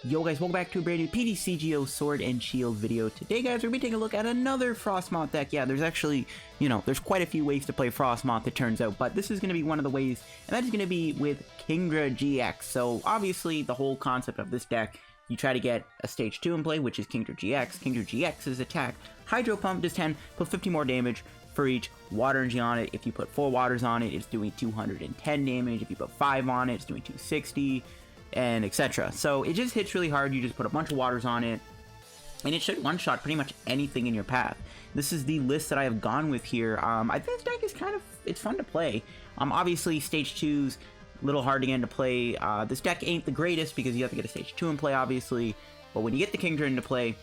Yo guys, welcome back to a brand new PTCGO Sword and Shield video. Today guys, we're going to be taking a look at another Frosmoth deck. Yeah, there's actually, there's quite a few ways to play Frosmoth, it turns out, but this is going to be one of the ways, and that is going to be with Kingdra-GX. So obviously, the whole concept of this deck, you try to get a stage 2 in play, which is Kingdra-GX. Kingdra-GX's attack, Hydro Pump does 10, put 50 more damage for each water energy on it. If you put 4 waters on it, it's doing 210 damage. If you put 5 on it, it's doing 260. And etc. So it just hits really hard. You just put a bunch of waters on it, and it should one-shot pretty much anything in your path. This is the list that I have gone with here. I think this deck is it's fun to play. Obviously, stage 2's a little hard to get into play. This deck ain't the greatest because you have to get a stage 2 in play, obviously. But when you get the Kingdra into play,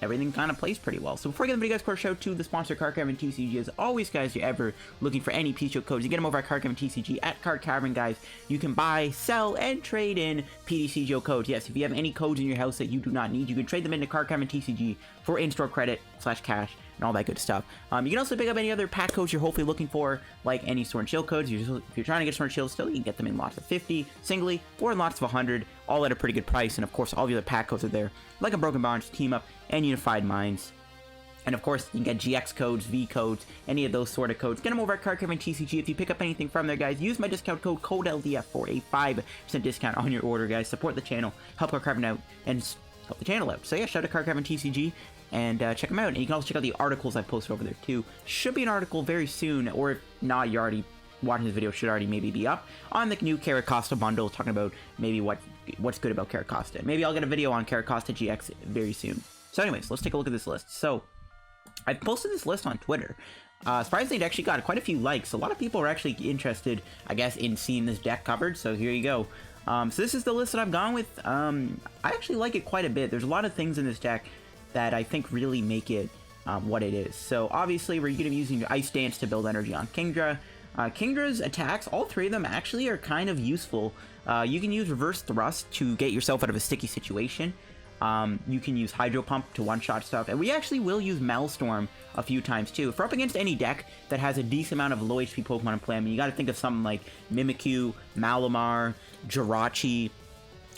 everything kind of plays pretty well. So before I get the video, guys, quick shout out to the sponsor, Card Cavern TCG. As always, guys, if you're ever looking for any PTCGO codes, you get them over at Card Cavern TCG at Card Cavern, guys. You can buy, sell, and trade in PTCGO codes. Yes, if you have any codes in your house that you do not need, you can trade them into Card Cavern TCG for in-store credit / cash and all that good stuff. You can also pick up any other pack codes you're hopefully looking for, like any Sword and Shield codes. If you're trying to get Sword and Shield still, you can get them in lots of 50 singly or in lots of 100, all at a pretty good price. And of course, all the other pack codes are there, like Unbroken Bonds, Team Up, and Unified Minds. And of course, you can get GX codes, V codes, any of those sort of codes. Get them over at Card Cavern TCG. If you pick up anything from there, guys, use my discount code CODELDF for a 5% discount on your order, guys. Support the channel, help Card Cavern out, and help the channel out. So yeah, shout out to Card Cavern TCG, and check them out. And you can also check out the articles I've posted over there too. Should be an article very soon, or if not, you're already watching this video, should already maybe be up on the new Caracosta bundle, talking about maybe what's good about Caracosta. Maybe I'll get a video on Caracosta GX very soon. So anyways, let's take a look at this list. So I posted this list on Twitter. Surprisingly, it actually got quite a few likes. A lot of people are actually interested, I guess, in seeing this deck covered, so here you go. So this is the list that I've gone with. I actually like it quite a bit. There's a lot of things in this deck that I think really make it what it is. So obviously, we're going to be using Ice Dance to build energy on Kingdra. Kingdra's attacks, all 3 of them actually are kind of useful. You can use Reverse Thrust to get yourself out of a sticky situation. You can use Hydro Pump to one-shot stuff, and we actually will use Maelstrom a few times too. If we're up against any deck that has a decent amount of low HP Pokemon in play, I mean, you gotta think of something like Mimikyu, Malamar, Jirachi,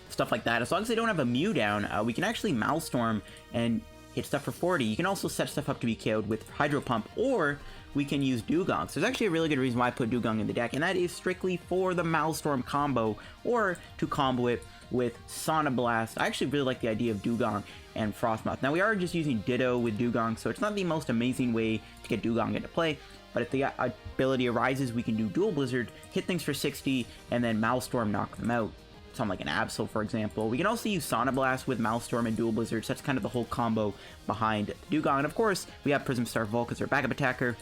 stuff like that. As long as they don't have a Mew down, we can actually Maelstrom and hit stuff for 40. You can also set stuff up to be KO'd with Hydro Pump, or we can use Dewgong. So there's actually a really good reason why I put Dewgong in the deck, and that is strictly for the Maelstrom combo, or to combo it with Sonoblast. I actually really like the idea of Dewgong and Frosmoth. Now, we are just using Ditto with Dewgong, so it's not the most amazing way to get Dewgong into play, but if the ability arises, we can do Dual Blizzard, hit things for 60, and then Maelstrom knock them out. Something like an Absol, for example. We can also use Sonoblast with Maelstrom and Dual Blizzard, so that's kind of the whole combo behind Dewgong. And of course, we have Prism Star Volk as our backup attacker,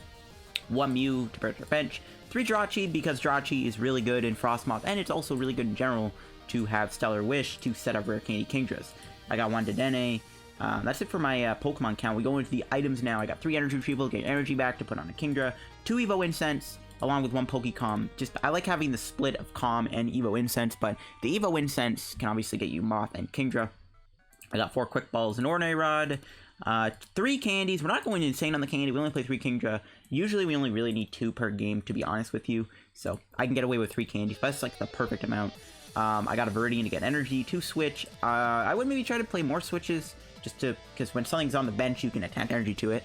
1 Mew to protect our bench, 3 Jirachi because Jirachi is really good in Frosmoth, and it's also really good in general to have Stellar Wish to set up Rare Candy Kingdras. I got 1 Dedenne. That's it for my Pokemon count. We go into the items now. I got 3 Energy Retrieval, get energy back to put on a Kingdra, 2 Evo Incense, along with 1 Pokecom. I like having the split of Calm and Evo Incense, but the Evo Incense can obviously get you Moth and Kingdra. I got 4 Quick Balls, an Ordinary Rod, 3 candies. We're not going insane on the candy. We only play 3 Kingdra. Usually we only really need 2 per game, to be honest with you. So I can get away with 3 candies, but that's like the perfect amount. I got a Viridian to get energy, 2 Switch. I would maybe try to play more switches, because when something's on the bench, you can attach energy to it.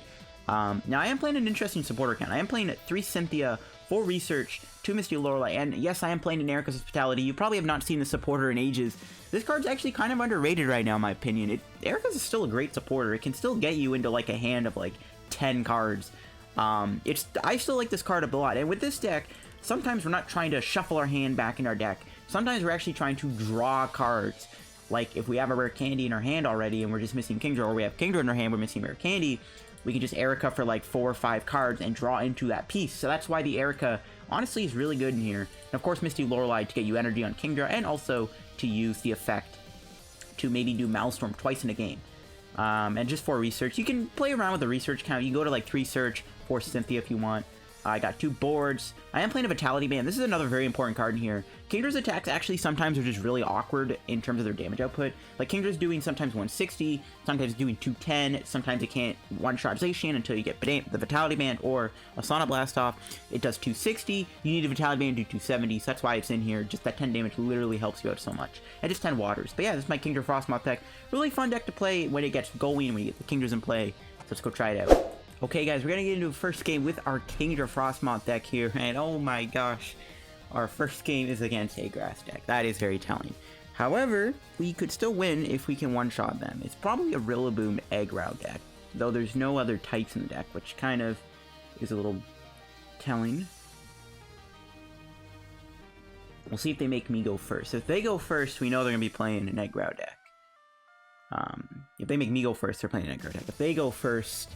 Now, I am playing an interesting supporter account. I am playing 3 Cynthia, 4 Research, 2 Misty Lorelei, and yes, I am playing an Erika's Vitality. You probably have not seen the supporter in ages. This card's actually kind of underrated right now, in my opinion. Erika's is still a great supporter. It can still get you into like a hand of like 10 cards. I still like this card a lot, and with this deck, sometimes we're not trying to shuffle our hand back in our deck. Sometimes we're actually trying to draw cards. Like, if we have a Rare Candy in our hand already and we're just missing Kingdra, or we have Kingdra in our hand, we're missing Rare Candy, we can just Erika for like 4 or 5 cards and draw into that piece. So that's why the Erika, honestly, is really good in here. And of course, Misty Lorelei to get you energy on Kingdra, and also to use the effect to maybe do Maelstrom twice in a game. And just 4 Research. You can play around with the Research count. You go to like 3 Search, 4 Cynthia if you want. I got 2 boards. I am playing a Vitality Band. This is another very important card in here. Kingdra's attacks actually sometimes are just really awkward in terms of their damage output. Like, Kingdra's doing sometimes 160, sometimes doing 210, sometimes it can't one-shot Zacian until you get the Vitality Band or a Sonic Blast off. It does 260, you need a Vitality Band to do 270, so that's why it's in here. Just that 10 damage literally helps you out so much. And just 10 waters. But yeah, this is my Kingdra Frosmoth deck. Really fun deck to play when it gets going, when you get the Kingdras in play. So let's go try it out. Okay guys, we're gonna get into the first game with our Kingdra Frosmoth deck here, and oh my gosh, our first game is against a grass deck. That is very telling. However, we could still win if we can one-shot them. It's probably a Rillaboom Eggrow deck, though there's no other types in the deck, which kind of is a little telling. We'll see if they make me go first. If they go first, we know they're gonna be playing an Eggrow deck. If they make me go first, they're playing an Eggrow deck. If they go first,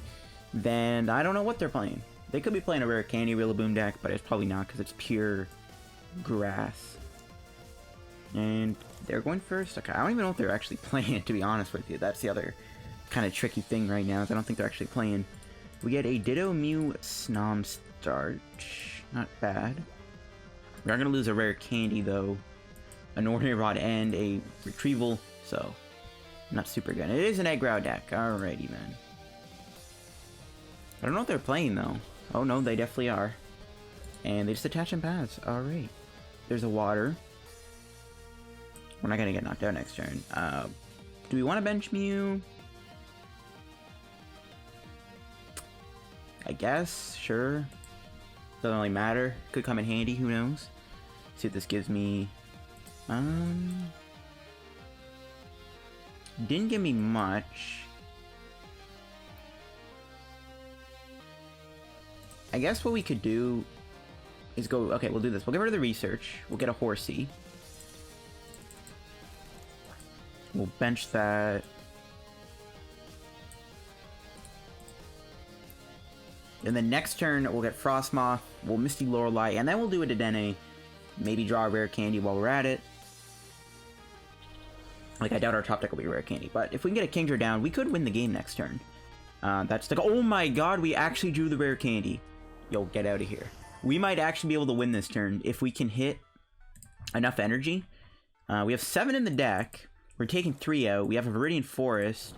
then I don't know what they're playing. They could be playing a Rare Candy Rillaboom deck, but it's probably not because it's pure grass. And they're going first? Okay, I don't even know if they're actually playing it, to be honest with you. That's the other kind of tricky thing right now, is I don't think they're actually playing. We get a Ditto Mew Snom SSH. Not bad. We are going to lose a Rare Candy, though. An Ordinary Rod and a Retrieval, so not super good. It is an Eggrow deck. Alrighty, then. I don't know if they're playing, though. Oh, no, they definitely are. And they just attach and pass. Alright. There's a water. We're not going to get knocked out next turn. Do we want to bench Mew? I guess. Sure. Doesn't really matter. Could come in handy. Who knows? See what this gives me. Didn't give me much. I guess what we could do is go... Okay, we'll do this. We'll get rid of the research. We'll get a Horsea. We'll bench that. And then next turn, we'll get Frosmoth. We'll Misty Lorelei. And then we'll do a Dedenne. Maybe draw a Rare Candy while we're at it. Like, I doubt our top deck will be Rare Candy. But if we can get a Kingdra down, we could win the game next turn. That's like... Oh my god, we actually drew the Rare Candy. Yo, get out of here. We might actually be able to win this turn if we can hit enough energy. We have 7 in the deck. We're taking 3 out. We have a Viridian Forest.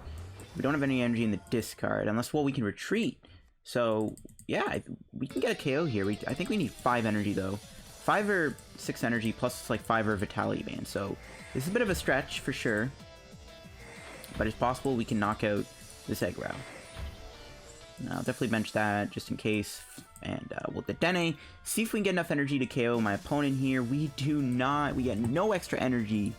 We don't have any energy in the discard. Unless, well, we can retreat. So, yeah, we can get a KO here. I think we need 5 energy, though. 5 or 6 energy, plus like 5 or Vitality Band. So, this is a bit of a stretch, for sure. But it's possible we can knock out this Eggrow. I'll definitely bench that, just in case. And we'll Dedenne. See if we can get enough energy to KO my opponent here. We do not. We get no extra energy.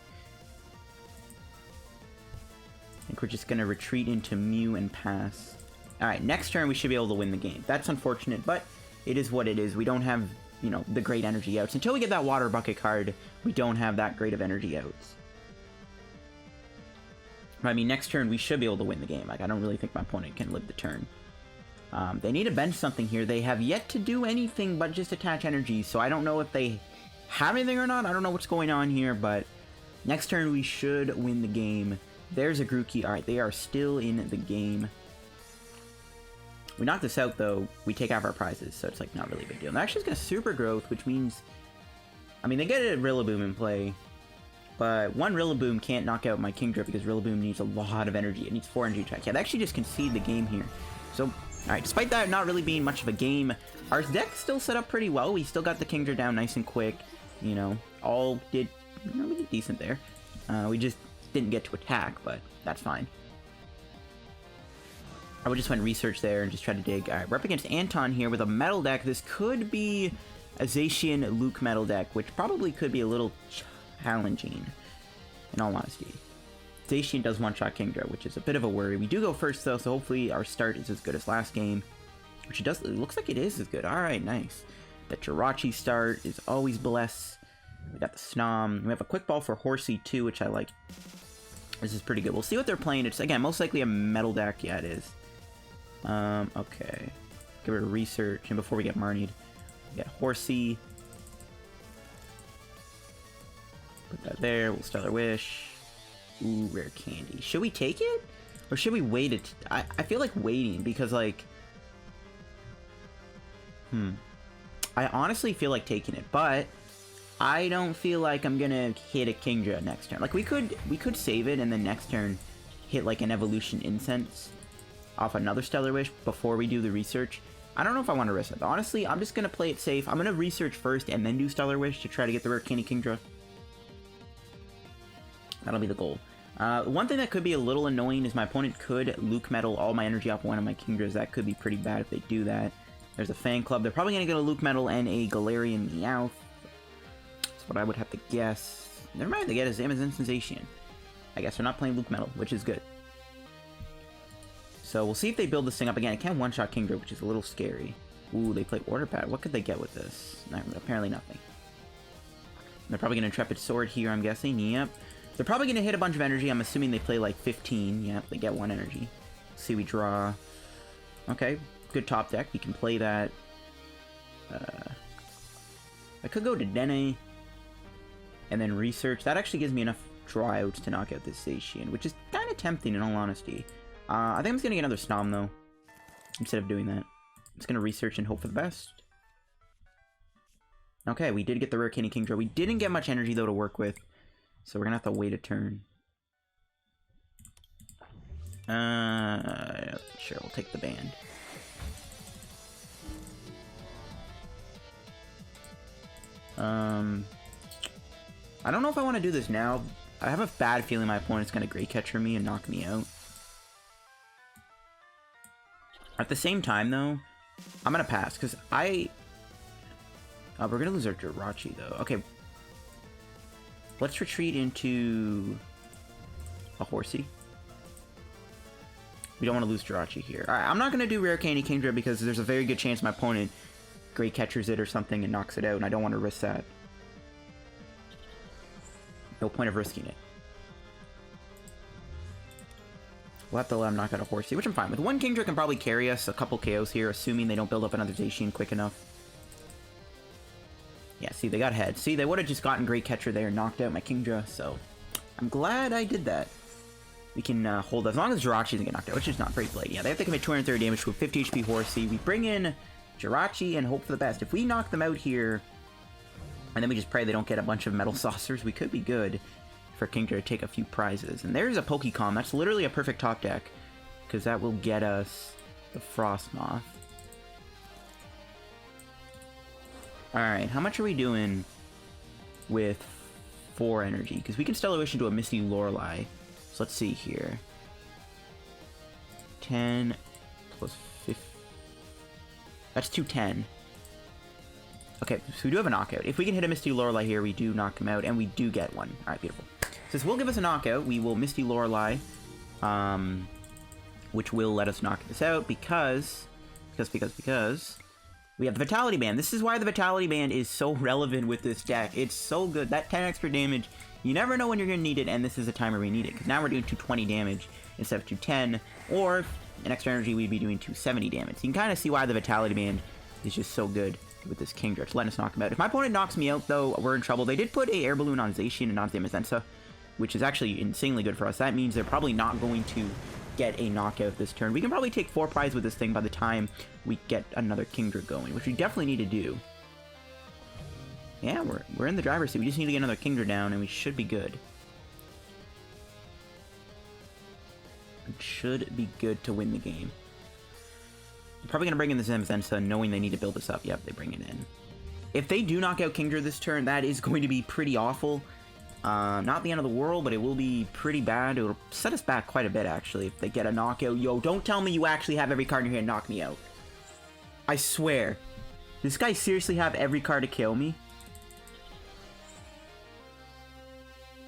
I think we're just going to retreat into Mew and pass. Alright, next turn we should be able to win the game. That's unfortunate, but it is what it is. We don't have, you know, the great energy outs. Until we get that Water Bucket card, we don't have that great of energy outs. I mean, next turn we should be able to win the game. Like, I don't really think my opponent can live the turn. They need to bench something here. They have yet to do anything but just attach energy, so I don't know if they have anything or not. I don't know what's going on here, but next turn we should win the game. There's a Grookey. Alright, they are still in the game. We knock this out, though. We take out our prizes, so it's like not really a big deal. And they're actually going to Super Growth, which means... I mean, they get a Rillaboom in play, but one Rillaboom can't knock out my Kingdra because Rillaboom needs a lot of energy. It needs 4 energy attack. Yeah, they actually just concede the game here. So... Alright, despite that not really being much of a game, our deck's still set up pretty well. We still got the Kingdra down nice and quick. You know, all did... You know, we did decent there. We just didn't get to attack, but that's fine. I would just went research there and just try to dig. Alright, we're up against Anton here with a metal deck. This could be a Zacian Luke metal deck, which probably could be a little challenging, in all honesty. Zacian does one-shot Kingdra, which is a bit of a worry. We do go first, though, so hopefully our start is as good as last game. Which it does. It looks like it is as good. Alright, nice. That Jirachi start is always bless. We got the Snom. We have a Quick Ball for Horsea, too, which I like. This is pretty good. We'll see what they're playing. It's, again, most likely a metal deck. Yeah, it is. Okay. Give it a research, and before we get Marnied, we got Horsea. Put that there. We'll Stellar Wish. Ooh, Rare Candy. Should we take it? Or should we wait it? I feel like waiting, because, like... I honestly feel like taking it, but I don't feel like I'm gonna hit a Kingdra next turn. Like, we could save it and then next turn hit like an Evolution Incense off another Stellar Wish before we do the research. I don't know if I want to risk it. Honestly, I'm just gonna play it safe. I'm gonna research first and then do Stellar Wish to try to get the Rare Candy Kingdra. That'll be the goal. One thing that could be a little annoying is my opponent could Luke Metal all my energy off one of my Kingdras. That could be pretty bad if they do that. There's a Fan Club. They're probably going to get a Luke Metal and a Galarian Meowth. That's what I would have to guess. Never mind, they get a Amazon Sensation. I guess they're not playing Luke Metal, which is good. So we'll see if they build this thing up again. It can one-shot Kingdra, which is a little scary. Ooh, they play Order Pad. What could they get with this? No, apparently nothing. They're probably going to Intrepid Sword here, I'm guessing. Yep. They're probably going to hit a bunch of energy. I'm assuming they play like 15. Yep, they get 1 energy. Let's see, we draw. Okay, good top deck. We can play that. I could go to Dedenne and then research. That actually gives me enough draw outs to knock out this Zacian, which is kind of tempting in all honesty. I think I'm just going to get another Snom though, instead of doing that. I'm just going to research and hope for the best. Okay, we did get the Rare Candy Kingdra. We didn't get much energy though to work with. So we're gonna have to wait a turn. Sure, we'll take the band. I don't know if I want to do this now. I have a bad feeling my opponent's gonna Great Catcher me and knock me out. At the same time, though, I'm gonna pass because we're gonna lose our Jirachi though. Okay. Let's retreat into a Horsea. We don't want to lose Jirachi here. Alright, I'm not going to do Rare Candy Kingdra because there's a very good chance my opponent Great Catchers it or something and knocks it out, and I don't want to risk that. No point of risking it. We'll have to let him knock out a Horsea, which I'm fine with. 1 Kingdra can probably carry us a couple KOs here, assuming they don't build up another Zacian quick enough. Yeah, see, they got ahead. See, they would have just gotten Great Catcher there and knocked out my Kingdra, so I'm glad I did that. We can hold as long as Jirachi doesn't get knocked out, which is not Great Blade. Yeah, they have to commit 230 damage to a 50 HP Horsea. We bring in Jirachi and hope for the best. If we knock them out here, and then we just pray they don't get a bunch of Metal Saucers, we could be good for Kingdra to take a few prizes. And there's a Pokémon. That's literally a perfect top deck, because that will get us the Frosmoth. Alright, how much are we doing with 4 energy? Because we can Stellar Wish into a Misty Lorelei. So let's see here. 10 plus 50. That's 210. Okay, so we do have a knockout. If we can hit a Misty Lorelei here, we do knock him out, and we do get one. Alright, beautiful. So this will give us a knockout. We will Misty Lorelei, which will let us knock this out because we have the Vitality Band. This is why the Vitality Band is so relevant with this deck. It's so good. That 10 extra damage, you never know when you're going to need it, and this is the time where we need it. Because now we're doing 220 damage instead of 210, or an extra energy, we'd be doing 270 damage. So you can kind of see why the Vitality Band is just so good with this Kingdra. To let us knock him out. If my opponent knocks me out, though, we're in trouble. They did put a Air Balloon on Zacian and not Zamazensa, which is actually insanely good for us. That means they're probably not going to get a knockout this turn. We can probably take 4 prizes with this thing by the time we get another Kingdra going, which we definitely need to do. Yeah, we're in the driver's seat. We just need to get another Kingdra down, and we should be good. It should be good to win the game. I'm probably going to bring in the Zamazensa, knowing they need to build this up. Yep, they bring it in. If they do knock out Kingdra this turn, that is going to be pretty awful. Not the end of the world, but it will be pretty bad. It'll set us back quite a bit, actually, if they get a knockout. Yo, don't tell me you actually have every card in your hand to knock me out. I swear. Does this guy seriously have every card to kill me?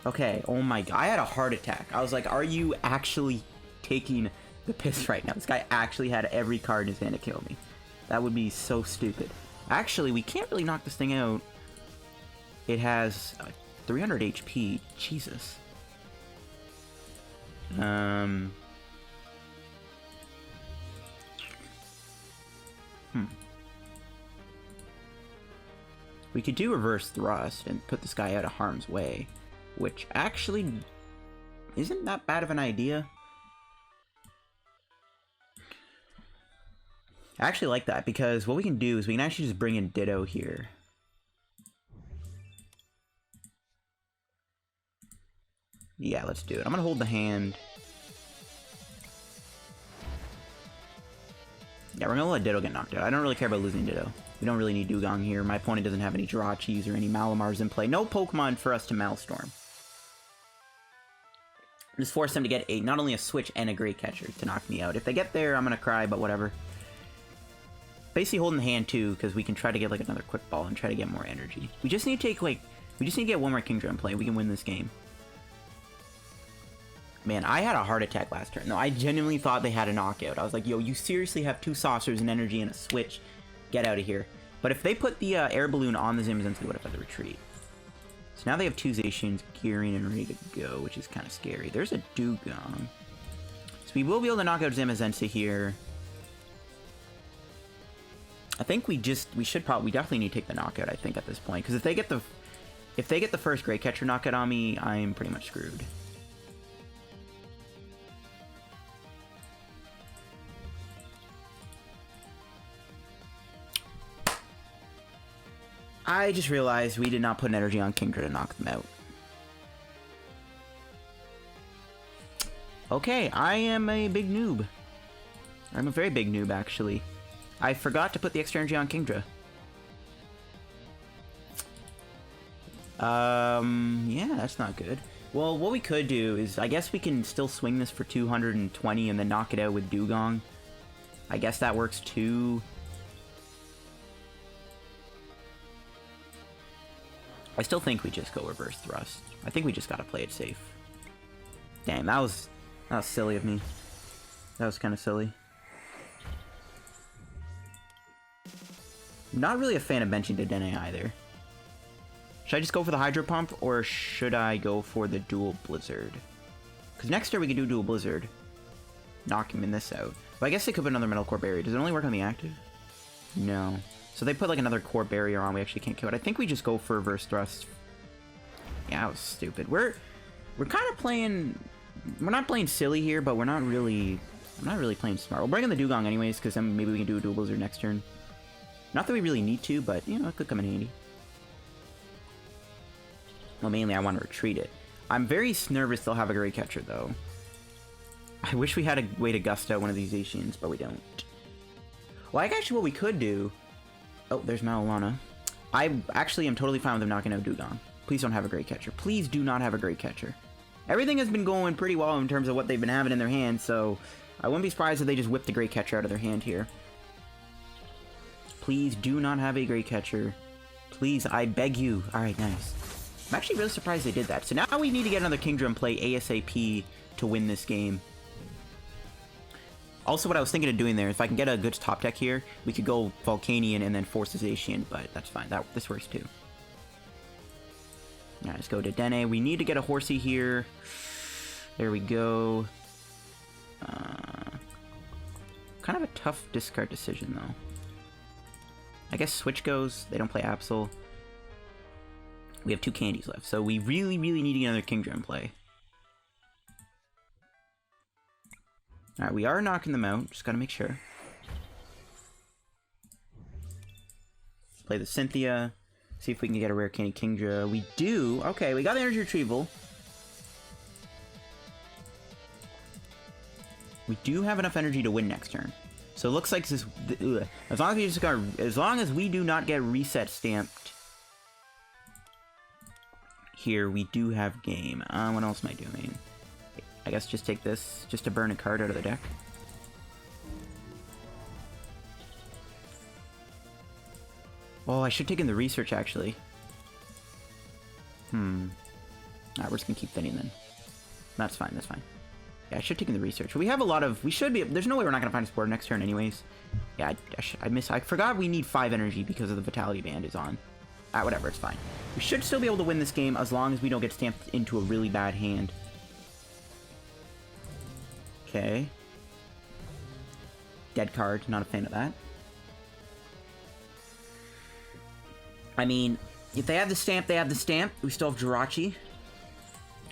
Okay, oh my god. I had a heart attack. I was like, are you actually taking the piss right now? This guy actually had every card in his hand to kill me. That would be so stupid. Actually, we can't really knock this thing out. It has 300 HP. Jesus. We could do reverse thrust and put this guy out of harm's way, which actually isn't that bad of an idea. I actually like that, because what we can do is we can actually just bring in Ditto here. Yeah, let's do it. I'm gonna hold the hand. Yeah, we're gonna let Ditto get knocked out. I don't really care about losing Ditto. We don't really need Dewgong here. My opponent doesn't have any Jirachis or any Malamars in play. No Pokemon for us to Maelstrom. Just force them to get not only a switch and a Great Catcher to knock me out. If they get there, I'm gonna cry, but whatever. Basically holding the hand too, because we can try to get like another Quick Ball and try to get more energy. We just need to take like, we just need to get one more Kingdra in play. We can win this game. Man, I had a heart attack last turn. No, I genuinely thought they had a knockout. I was like, yo, you seriously have 2 saucers and energy and a switch. Get out of here. But if they put the air balloon on the Zimazens, they would have had the retreat. So now they have 2 Zacians gearing and ready to go, which is kind of scary. There's a Dewgong. So we will be able to knock out Zamazensa here. I think we definitely need to take the knockout, I think, at this point. Because if they get the first Great Catcher knockout on me, I'm pretty much screwed. I just realized we did not put an energy on Kingdra to knock them out. Okay, I am a big noob. I'm a very big noob, actually. I forgot to put the extra energy on Kingdra. Yeah, that's not good. Well, what we could do is, I guess we can still swing this for 220 and then knock it out with Dewgong. I guess that works too. I still think we just go reverse thrust. I think we just gotta play it safe. Damn, that was silly of me. That was kind of silly. Not really a fan of benching Dedenne either. Should I just go for the Hydro Pump, or should I go for the Dual Blizzard? Because next turn we can do Dual Blizzard. Knock him in this out. But I guess they could put another Metal Core Barrier. Does it only work on the active? No. So they put like another core barrier on, we actually can't kill it. I think we just go for reverse thrust. Yeah, that was stupid. We're kind of playing, we're not playing silly here, but I'm not really playing smart. We'll bring in the Dewgong anyways, because then maybe we can do a Dual Blizzard next turn. Not that we really need to, but you know, it could come in handy. Well, mainly I want to retreat it. I'm very nervous they'll have a Great Catcher though. I wish we had a way to gust out one of these Zacians, but we don't. Well, actually what we could do... Oh, there's Malilana. I actually am totally fine with them knocking out Dewgong. Please don't have a Great Catcher. Please do not have a Great Catcher. Everything has been going pretty well in terms of what they've been having in their hand, so I wouldn't be surprised if they just whip the Great Catcher out of their hand here. Please do not have a Great Catcher. Please, I beg you. Alright, nice. I'm actually really surprised they did that. So now we need to get another Kingdra and play ASAP to win this game. Also, what I was thinking of doing there, if I can get a good top deck here, we could go Volcanion and then force the Zacian, but that's fine. This works too. Alright, let's go to Dedenne. We need to get a Horsea here. There we go. Kind of a tough discard decision, though. I guess Switch goes. They don't play Absol. We have 2 candies left, so we really, really need to get another Kingdra in play. Alright, we are knocking them out. Just gotta make sure. Play the Cynthia. See if we can get a Rare Candy Kingdra. We do. Okay, we got the Energy Retrieval. We do have enough energy to win next turn. So it looks like this... As long as we do not get reset stamped here, we do have game. What else am I doing? I guess just take this, just to burn a card out of the deck. Oh, I should take in the research, actually. Alright, we're just gonna keep thinning then. That's fine, that's fine. Yeah, I should take in the research. We have a lot of... We should be... There's no way we're not gonna find a sport next turn anyways. Yeah, I forgot we need 5 energy because of the Vitality Band is on. Whatever, it's fine. We should still be able to win this game as long as we don't get stamped into a really bad hand. Okay. Dead card, not a fan of that. I mean, if they have the stamp, they have the stamp. We still have Jirachi.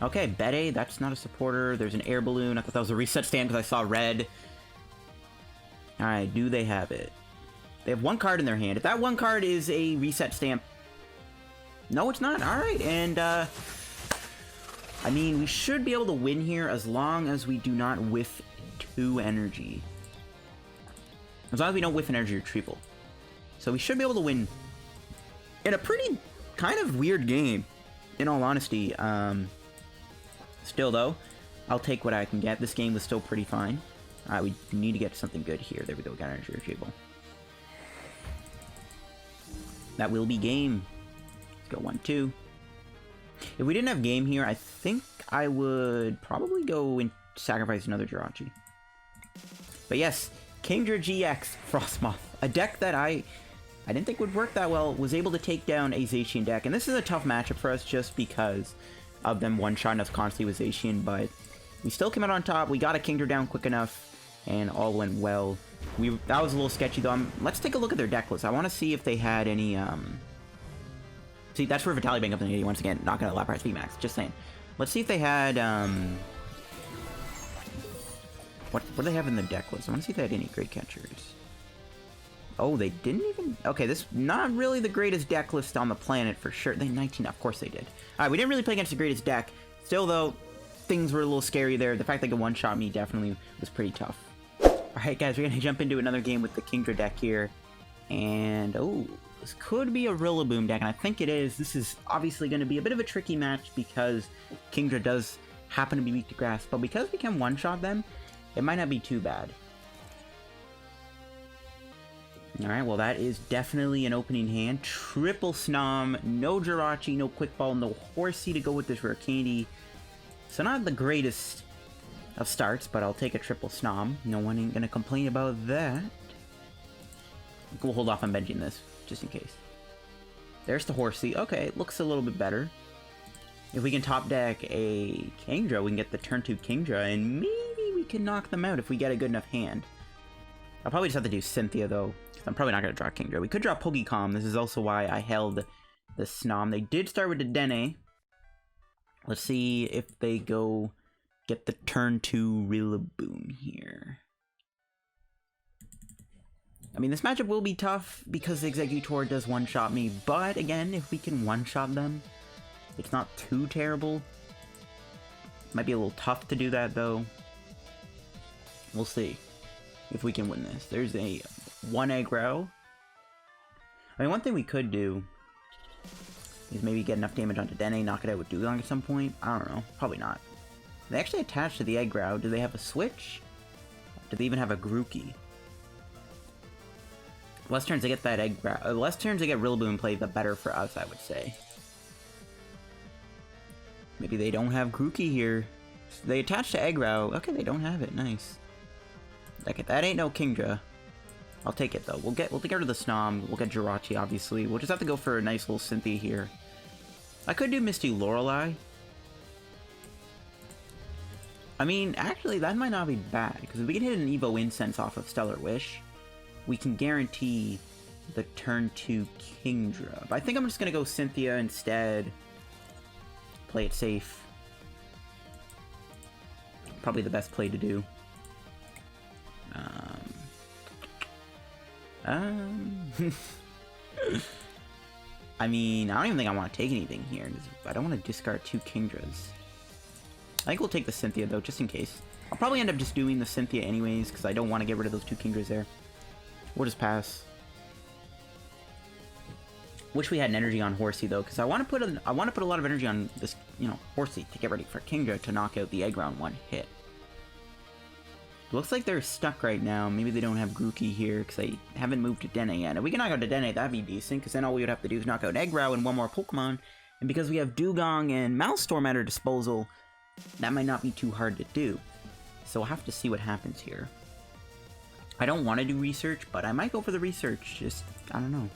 Okay, Bede, that's not a supporter. There's an air balloon. I thought that was a reset stamp because I saw red. Alright, do they have it? They have one card in their hand. If that one card is a reset stamp... No, it's not. Alright, and, I mean, we should be able to win here as long as we do not whiff 2 energy. As long as we don't whiff an energy retrieval. So we should be able to win in a pretty kind of weird game, in all honesty. Still, though, I'll take what I can get. This game was still pretty fine. Alright, we need to get something good here. There we go, got energy retrieval. That will be game. Let's go 1-2. If we didn't have game here, I think I would probably go and sacrifice another Jirachi. But yes, Kingdra-GX Frosmoth, a deck that I didn't think would work that well, was able to take down a Zacian deck. And this is a tough matchup for us just because of them one-shotting us constantly with Zacian, but we still came out on top. We got a Kingdra down quick enough, and all went well. That was a little sketchy, though. Let's take a look at their deck list. I want to see if they had any, See, that's where Vitality Band comes in. Once again, not gonna Lapras VMAX. Just saying. Let's see if they had, What do they have in the deck list? I want to see if they had any great catchers. Oh, they didn't even... Okay, this not really the greatest deck list on the planet for sure. They 19, of course they did. Alright, we didn't really play against the greatest deck. Still, though, things were a little scary there. The fact they could one-shot me definitely was pretty tough. Alright, guys, we're going to jump into another game with the Kingdra deck here. And, oh, this could be a Rillaboom deck, and I think it is. This is obviously going to be a bit of a tricky match because Kingdra does happen to be weak to grass. But because we can one-shot them, it might not be too bad. Alright, well that is definitely an opening hand. Triple Snom, no Jirachi, no Quick Ball, no Horsea to go with this Rare Candy. So not the greatest of starts, but I'll take a triple Snom. No one ain't gonna complain about that. We'll hold off on benching this, just in case. There's the Horsea. Okay, it looks a little bit better. If we can top deck a Kingdra, we can get the turn 2 Kingdra, and maybe we can knock them out if we get a good enough hand. I'll probably just have to do Cynthia, though. I'm probably not going to draw Kingdra. We could draw Pokémon. This is also why I held the Snom. They did start with the Dedenne. Let's see if they go get the turn 2 Rillaboom here. I mean, this matchup will be tough because the Exeggutor does one-shot me. But, again, if we can one-shot them, it's not too terrible. Might be a little tough to do that, though. We'll see if we can win this. There's a 1 aggro. I mean, one thing we could do is maybe get enough damage onto Dedenne, knock it out with Dewgong at some point. I don't know. Probably not. They actually attached to the aggro. Do they have a switch? Do they even have a Grookey? The less turns they get that aggro, the less turns they get Rillaboom play, the better for us, I would say. Maybe they don't have Grookey here. They attach to aggro. Okay, they don't have it. Nice. Okay, that ain't no Kingdra. I'll take it though. We'll take rid of the Snom. We'll get Jirachi, obviously. We'll just have to go for a nice little Cynthia here. I could do Misty Lorelei. I mean, actually, that might not be bad because if we can hit an Evo Incense off of Stellar Wish, we can guarantee the turn 2 Kingdra. But I think I'm just gonna go Cynthia instead. Play it safe. Probably the best play to do. I mean, I don't even think I want to take anything here. I don't want to discard 2 Kingdras. I think we'll take the Cynthia, though, just in case. I'll probably end up just doing the Cynthia anyways, because I don't want to get rid of those 2 Kingdras there. We'll just pass. Wish we had an energy on Horsea, though, because I want to put a lot of energy on this, you know, Horsea to get ready for Kingdra to knock out the aggro in 1 hit. Looks like they're stuck right now. Maybe they don't have Grookey here because they haven't moved to Dedenne yet. If we can knock out Dedenne, that'd be decent because then all we would have to do is knock out Aggro and 1 more Pokemon. And because we have Dewgong and Maelstrom at our disposal, that might not be too hard to do. So we'll have to see what happens here. I don't want to do research, but I might go for the research. Just, I don't know.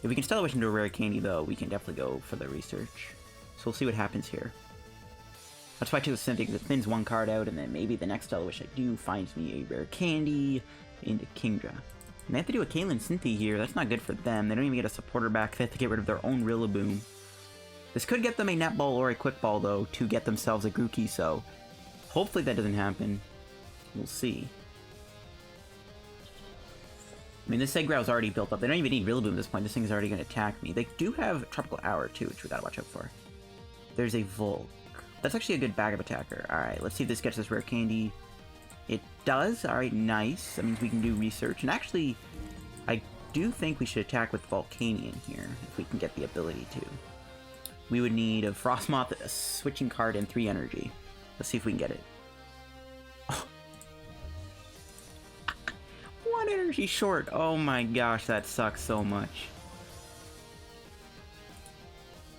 If we can Stellar Wish into a Rare Candy, though, we can definitely go for the research. So we'll see what happens here. That's why I took the Cynthia, because it thins 1 card out, and then maybe the next Stellar Wish I do finds me a Rare Candy into Kingdra. And they have to do a Kaylin Cynthia here. That's not good for them. They don't even get a supporter back. They have to get rid of their own Rillaboom. This could get them a Netball or a Quick Ball, though, to get themselves a Grookey, so hopefully that doesn't happen. We'll see. I mean, this Eggrow's already built up. They don't even need Rillaboom at this point. This thing is already going to attack me. They do have Tropical Hour, too, which we gotta watch out for. There's a Volk. That's actually a good backup attacker. Alright, let's see if this gets us Rare Candy. It does. Alright, nice. That means we can do research. And actually, I do think we should attack with Volcanion here, if we can get the ability to. We would need a Frosmoth, a switching card, and 3 energy. Let's see if we can get it. Oh. 1 energy short. Oh my gosh, that sucks so much.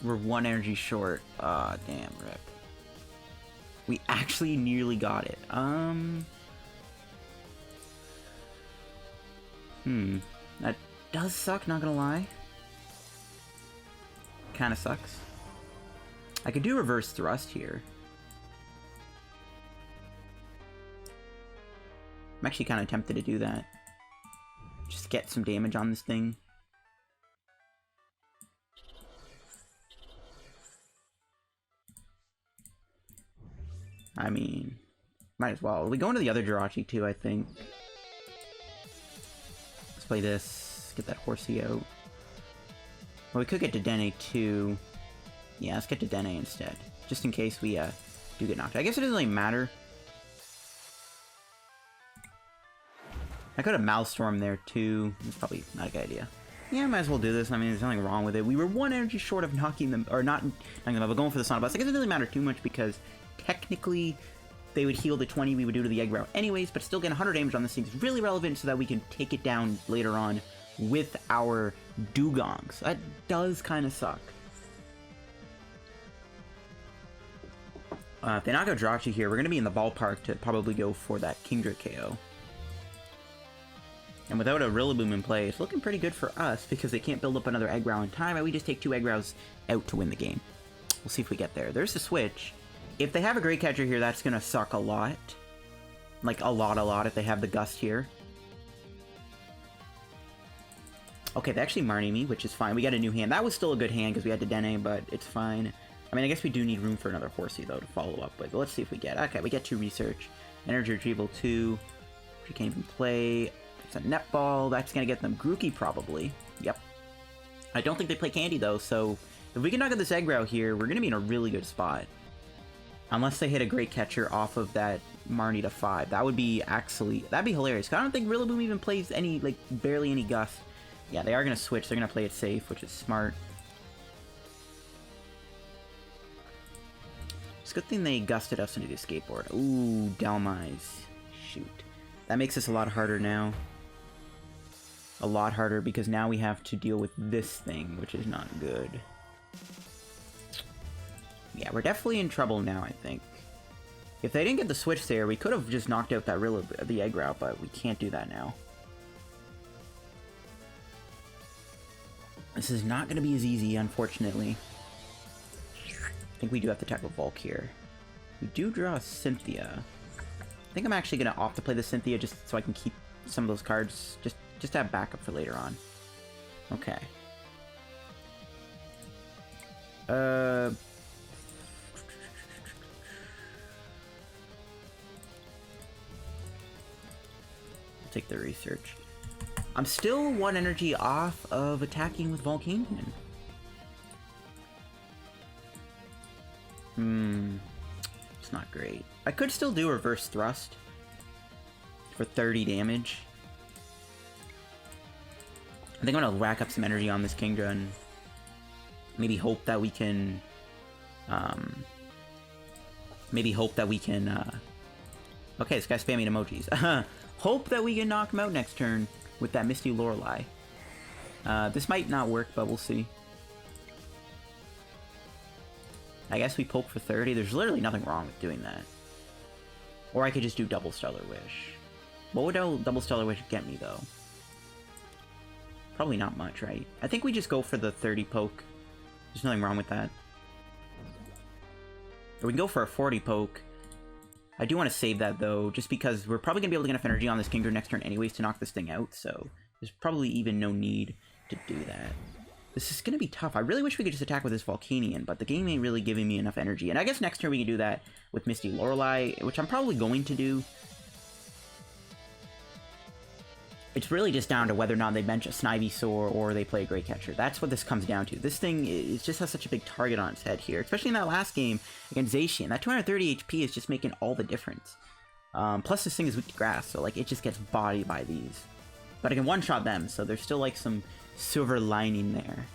We're 1 energy short. Ah, damn, rip. We actually nearly got it. That does suck, not gonna lie. Kinda sucks. I could do reverse thrust here. I'm actually kind of tempted to do that. Just get some damage on this thing. I mean, might as well. We go into the other Jirachi too, I think. Let's play this. Get that Horsea out. Well, we could get Dedenne too. Yeah, let's get Dedenne instead. Just in case we do get knocked out. I guess it doesn't really matter. I could have Maelstrom there too. It's probably not a good idea. Yeah, I might as well do this. I mean, there's nothing wrong with it. We were 1 energy short of knocking them, or not knocking them out, but going for the Sonic Blast. I guess it doesn't really matter too much because technically they would heal the 20 we would do to the Eggrow anyways, but still get 100 damage on this thing is really relevant so that we can take it down later on with our Dewgongs. That does kind of suck. If they knock out Jirachi here, we're going to be in the ballpark to probably go for that Kingdra-KO. And without a Rillaboom in play, it's looking pretty good for us because they can't build up another Eggrow in time, and we just take 2 Eggrows out to win the game. We'll see if we get there. There's the switch. If they have a Great Catcher here, that's going to suck a lot. Like, a lot if they have the Gust here. Okay, they actually Marnie me, which is fine. We got a new hand. That was still a good hand because we had Dedenne, but it's fine. I mean, I guess we do need room for another Horsea, though, to follow up with. But let's see if we get... Okay, we get 2 Research. Energy Retrieval 2. We can't even play... It's a Netball. That's going to get them Grookey, probably. Yep. I don't think they play Candy, though, so... If we can knock out this Eggrow here, we're going to be in a really good spot. Unless they hit a Great Catcher off of that Marnie to 5. That would be actually... That'd be hilarious. I don't think Rillaboom even plays any, like, barely any Gust. Yeah, they are going to switch. They're going to play it safe, which is smart. It's a good thing they gusted us into the Escape Board. Ooh, Delmise. Shoot. That makes this a lot harder now. A lot harder because now we have to deal with this thing, which is not good. Yeah, we're definitely in trouble now, I think. If they didn't get the switch there, we could have just knocked out that the Eggrow, but we can't do that now. This is not going to be as easy, unfortunately. I think we do have to tackle Volk here. We do draw a Cynthia. I think I'm actually going to opt to play the Cynthia just so I can keep some of those cards, just to have backup for later on. Okay. I'll take the Research. I'm still 1 energy off of attacking with Volcanion. It's not great. I could still do Reverse Thrust for 30 damage. I think I'm gonna rack up some energy on this Kingdra and maybe hope that we can... Okay, this guy's spamming emojis. Hope that we can knock him out next turn with that Misty Lorelei. This might not work, but we'll see. I guess we poke for 30. There's literally nothing wrong with doing that. Or I could just do Double Stellar Wish. What would Double Stellar Wish get me, though? Probably not much, right? I think we just go for the 30 poke. There's nothing wrong with that. Or we can go for a 40 poke. I do want to save that, though, just because we're probably going to be able to get enough energy on this Kingdra next turn anyways to knock this thing out, so there's probably even no need to do that. This is going to be tough. I really wish we could just attack with this Volcanion, but the game ain't really giving me enough energy. And I guess next turn we can do that with Misty Lorelei, which I'm probably going to do. It's really just down to whether or not they bench a Snivysaur or they play a Great Catcher. That's what this comes down to. This thing just has such a big target on its head here, especially in that last game against Zacian. That 230 HP is just making all the difference. Plus this thing is weak to grass, so like it just gets bodied by these. But I can one-shot them, so there's still like some silver lining there.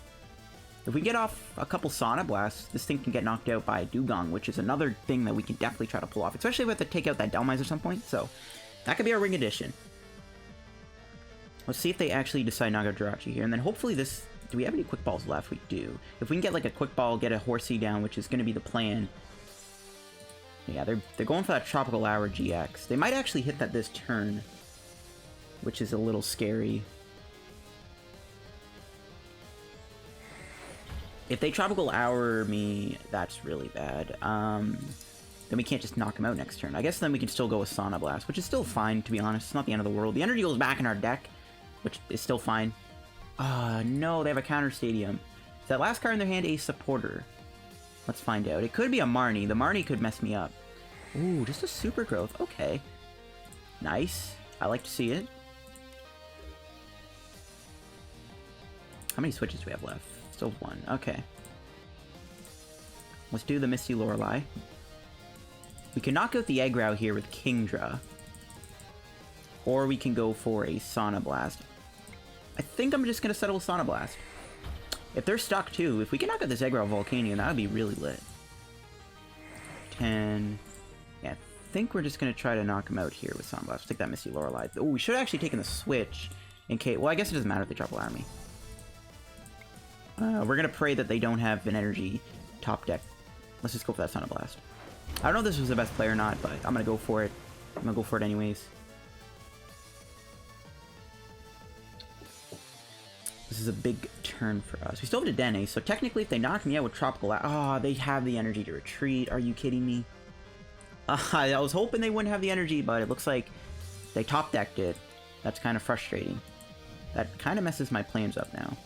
If we get off a couple Sauna Blasts, this thing can get knocked out by Dewgong, which is another thing that we can definitely try to pull off, especially if we have to take out that Delmise at some point. So that could be our ring addition. Let's see if they actually decide not to go Jirachi here, and then hopefully this... Do we have any Quick Balls left? We do. If we can get like a Quick Ball, get a Horsea down, which is going to be the plan. Yeah, they're going for that Tropical Hour GX. They might actually hit that this turn, which is a little scary. If they Tropical Hour me, that's really bad. Then we can't just knock him out next turn. I guess then we can still go with Sauna Blast, which is still fine, to be honest. It's not the end of the world. The energy goes back in our deck, which is still fine. No, they have a Counter Stadium. Is that last card in their hand a Supporter? Let's find out. It could be a Marnie. The Marnie could mess me up. Ooh, just a Super Growth. Okay. Nice. I like to see it. How many switches do we have left? Still one. Okay. Let's do the Misty Lorelei. We can knock out the Eggrow here with Kingdra. Or we can go for a Sauna Blast. I think I'm just going to settle with Sauna Blast. If they're stuck too, if we can knock out this Eggrow Volcanion, that would be really lit. 10. Yeah, I think we're just going to try to knock him out here with Sauna Blast. Let's take that Misty Lorelei. Oh, we should have actually taken the switch in case... Well, I guess it doesn't matter if they Tropical Hour me. We're going to pray that they don't have an energy top deck. Let's just go for that Sauna Blast. I don't know if this was the best play or not, but I'm going to go for it. I'm going to go for it anyways. This is a big turn for us. We still have Dedenne, so technically if they knock me out with Tropical... Ah, they have the energy to retreat. Are you kidding me? I was hoping they wouldn't have the energy, but it looks like they top decked it. That's kind of frustrating. That kind of messes my plans up now.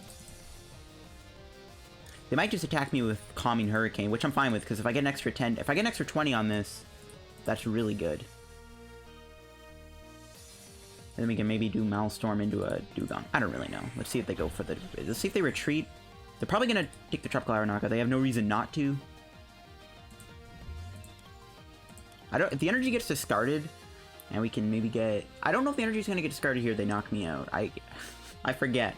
They might just attack me with Calming Hurricane, which I'm fine with, because if I get an extra 10... If I get an extra 20 on this, that's really good. And then we can maybe do Maelstrom into a Dewgong. I don't really know. Let's see if they go for the... Let's see if they retreat. They're probably going to take the Tropical Hour knockout. They have no reason not to. If the energy gets discarded, and we can maybe get... I don't know if the energy is going to get discarded here. They knock me out. I forget.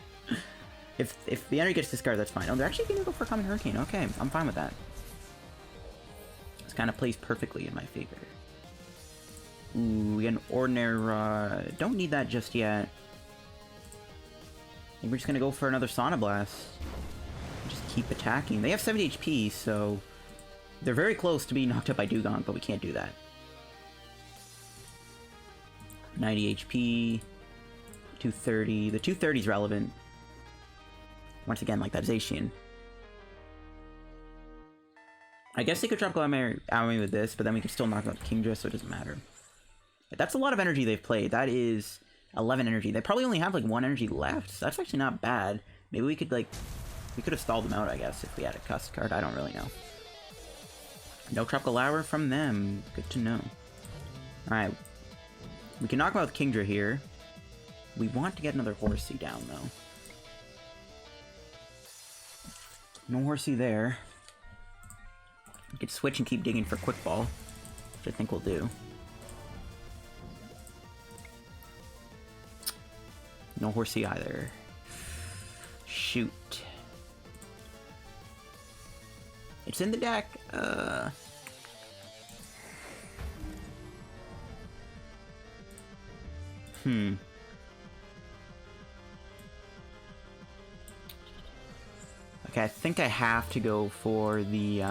If the energy gets discarded, that's fine. Oh, they're actually going to go for Common Hurricane. Okay, I'm fine with that. This kind of plays perfectly in my favor. Ooh, we get an Ordinary Rod. Don't need that just yet. I think we're just going to go for another Sauna Blast. Just keep attacking. They have 70 HP, so... They're very close to being knocked out by Dewgong, but we can't do that. 90 HP. 230. The 230 is relevant. Once again, like that Zacian. I guess they could drop Glamour with this, but then we can still knock out Kingdra, so it doesn't matter. But that's a lot of energy they've played. That is 11 energy. They probably only have like 1 energy left, so that's actually not bad. Maybe we could like... We could have stalled them out, I guess, if we had a cust card. I don't really know. No Tropical Hour from them. Good to know. Alright. We can knock them out with Kingdra here. We want to get another Horsea down, though. No Horsea there. We could switch and keep digging for Quick Ball, which I think we'll do. No Horsea either. Shoot. It's in the deck. Okay, I think I have to go for the,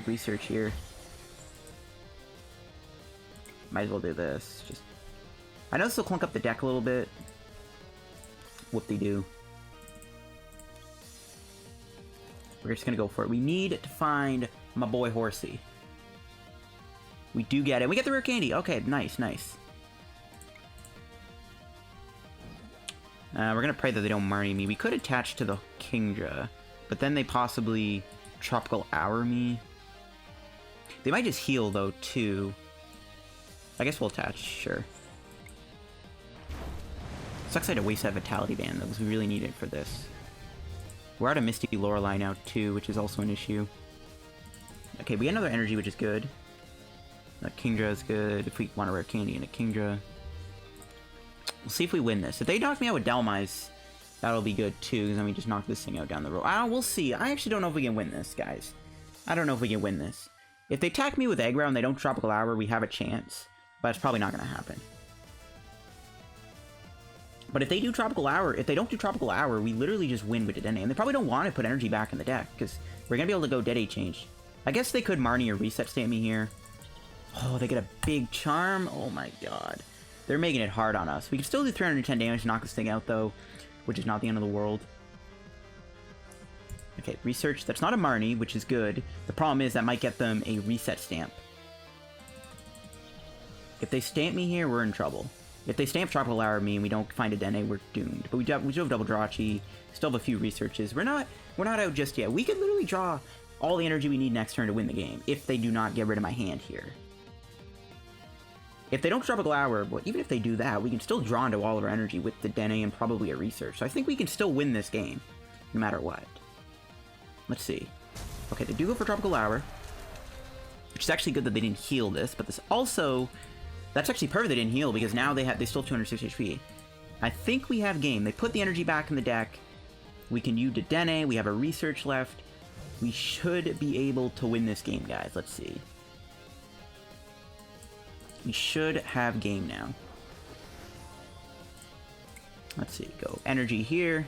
research here. Might as well do this. Just, I know this will clunk up the deck a little bit. Whoop-de-doo. We're just gonna go for it. We need to find my boy Horsea. We do get it. We get the Rare Candy. Okay, nice, nice. We're gonna pray that they don't Marnie me. We could attach to the Kingdra, but then they possibly Tropical Hour me. They might just heal, though, too. I guess we'll attach, sure. Sucks I had to waste that Vitality Band, though, because we really need it for this. We're out of Misty Lorelei now, too, which is also an issue. Okay, we get another energy, which is good. Kingdra is good. If we want a Rare Candy and a Kingdra. We'll see if we win this. If they knock me out with Delmise, that'll be good, too, because then we just knock this thing out down the road. We'll see. I actually don't know if we can win this, guys. I don't know if we can win this. If they attack me with Aggro and they don't Tropical Hour, we have a chance. But it's probably not going to happen. But if they do Tropical Hour, if they don't do Tropical Hour, we literally just win with Dedenne. And they probably don't want to put energy back in the deck, because we're going to be able to go Dedenne change. I guess they could Marnie or Reset Stamp me here. Oh, they get a big Charm? Oh my god. They're making it hard on us. We can still do 310 damage to knock this thing out, though, which is not the end of the world. Okay, Research. That's not a Marnie, which is good. The problem is that might get them a Reset Stamp. If they stamp me here, we're in trouble. If they stamp Tropical Hour me and we don't find a Dene, we're doomed. But we do have double Jirachi, still have a few researches. We're not out just yet. We could literally draw all the energy we need next turn to win the game if they do not get rid of my hand here. If they don't Tropical Hour, well, even if they do that, we can still draw into all of our energy with the Dene and probably a research. So I think we can still win this game, no matter what. Let's see. Okay, they do go for Tropical Hour, which is actually good that they didn't heal this, but this also... That's actually perfect they didn't heal, because now they still 260 HP. I think we have game. They put the energy back in the deck. We can use Dedenne. We have a research left. We should be able to win this game, guys. Let's see. We should have game now. Let's see. Go energy here.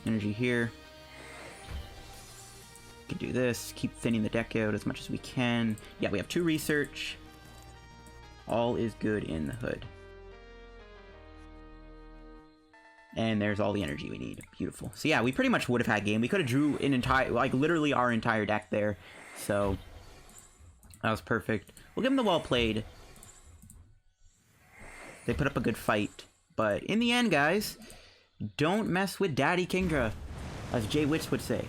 Energy here. We can do this. Keep thinning the deck out as much as we can. Yeah, we have 2 research. All is good in the hood. And there's all the energy we need. Beautiful. So yeah, we pretty much would have had game. We could have drew an entire, like literally our entire deck there. So that was perfect. We'll give them the well played. They put up a good fight. But in the end, guys, don't mess with Daddy Kingdra, as Jay Witz would say.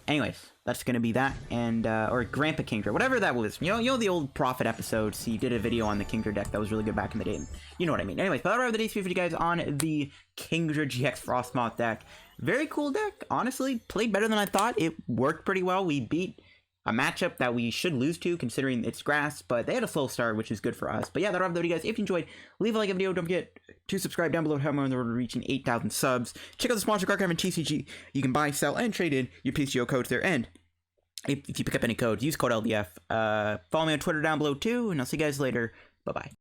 Anyways, that's gonna be that, and or Grandpa Kingdra, whatever that was. You know the old Prophet episodes. He did a video on the Kingdra deck that was really good back in the day. You know what I mean. Anyways, but I'll wrap the day's video, guys, on the Kingdra-GX Frosmoth deck. Very cool deck. Honestly, played better than I thought. It worked pretty well. We beat a matchup that we should lose to, considering it's grass, but they had a slow start, which is good for us. But yeah, that'll wrap the video, guys. If you enjoyed, leave a like on the video. Don't forget to subscribe down below to help me on the road to reaching 8,000 subs. Check out the sponsor, Archive and TCG. You can buy, sell, and trade in your PTCGO codes there. And if you pick up any codes, use code LDF. Follow me on Twitter down below too, and I'll see you guys later. Bye-bye.